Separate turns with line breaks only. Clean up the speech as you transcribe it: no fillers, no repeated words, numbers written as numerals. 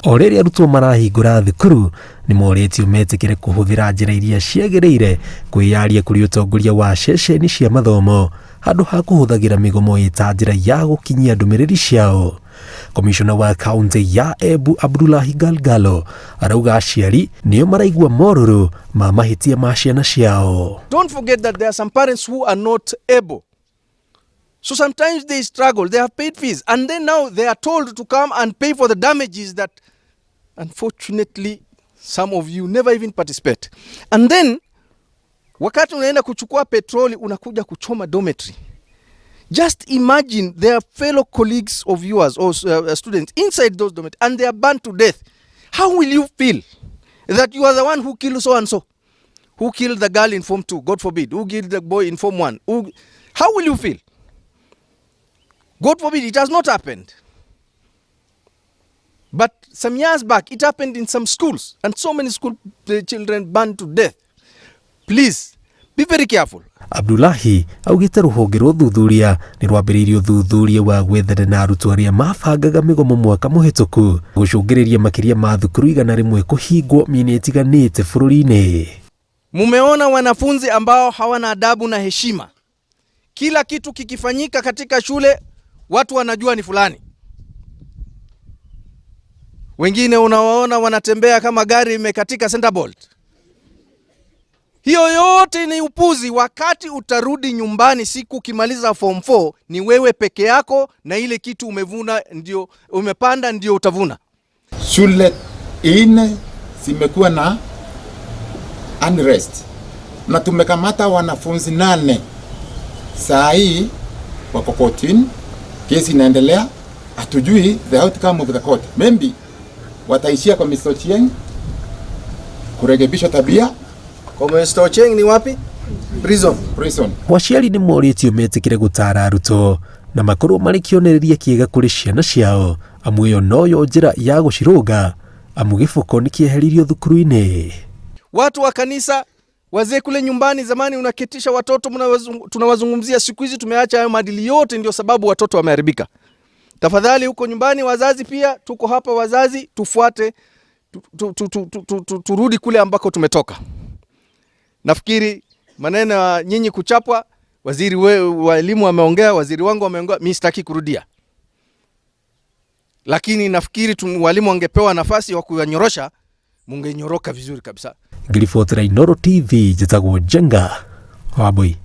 Orĩrĩa arutwo marahingũra thukuru nĩ moretio metĩkĩre kũhũthĩra njĩra iria ciagĩrĩire kwĩyaria kũrĩ ũtongoria wa ceceni cia mathomo handũ ha kũhũthagĩra mĩgomo ĩta njĩra ya gũkinyia ndũmĩrĩri ciao. Komishona wa kaunti ya Embu Abdullahi Galgalo arauga aciari nĩo maraigua morũrũ ma mahĩtia ma ciana ciao.
Don't forget that there are some parents who are not able. So sometimes they struggle, they have paid fees, and then now they are told to come and pay for the damages that unfortunately some of you never even participate. And then wakati unaenda kuchukua petroli unakuja kuchoma dormitory. Just imagine their fellow colleagues of yours or students inside those dormitories and they are burned to death. How will you feel that you are the one who killed so and so? Who killed the girl in Form 2, God forbid? Who killed the boy in Form 1? How will you feel? God forbid, it has not happened. But some years back, it happened in some schools, and so many school children burned to death. Please, be very careful.
Abdullahi augĩte rũhonge rwa ũthuthuria nĩ rwambĩrĩirie ũthuthuria wa gwethana na arutwo arĩa mabangaga mĩgomo mwaka mũhĩtũku gũcũngĩrĩria makĩria ma thukuru 100 kũhingwo mĩena ĩtiganĩte bũrũri-inĩ.
Mumeona wanafunzi ambao hawana adabu na heshima. Kila kitu kikifanyika katika shule watu wanajua ni fulani. Wengine unawaona wanatembea kama gari imekatika center bolt. Hiyo yote ni upuzi. Wakati utarudi nyumbani siku kimaliza Form 4 ni wewe peke yako na ile kitu umevuna ndio umepanda ndio utavuna.
Shule ine zimekuwa na unrest. Na tumekamata wanafunzi 8. Saa hii wako kotini. Kesi inaendelea, hatujui the outcome of the court. Maybe wataishia kwa Mr. Ochieng kurekebisha tabia.
Kwa Mr. Ochieng ni wapi? Prison.
Waciari nĩ moretio metĩkĩre gũtara arutwo na makorwo marĩ kĩonereria kĩega kũrĩ ciana ciao amu ĩyo noyo njĩra ya gũcirũnga amu gĩboko nĩ kĩeheririo thukuru-inĩ.
Watu wa kanisa, wazee kule nyumbani zamani unaketisha watoto tunawazungumzia, siku hizi tumeacha hayo maadili yote, ndio sababu watoto wameharibika. Tafadhali huko nyumbani wazazi pia tuko hapa, wazazi tufuate turudi kule ambako tumetoka. Nafikiri maneno ya nyinyi kuchapwa, waziri wa elimu ameongea, waziri wangu ameongea, mimi sitaki kurudia. Lakini nafikiri walimu wangepewa nafasi ya kuyanyorosha, mungenyoroka vizuri kabisa.
Ngiribotera Inooro TV njĩtagwo Jenga Wambui.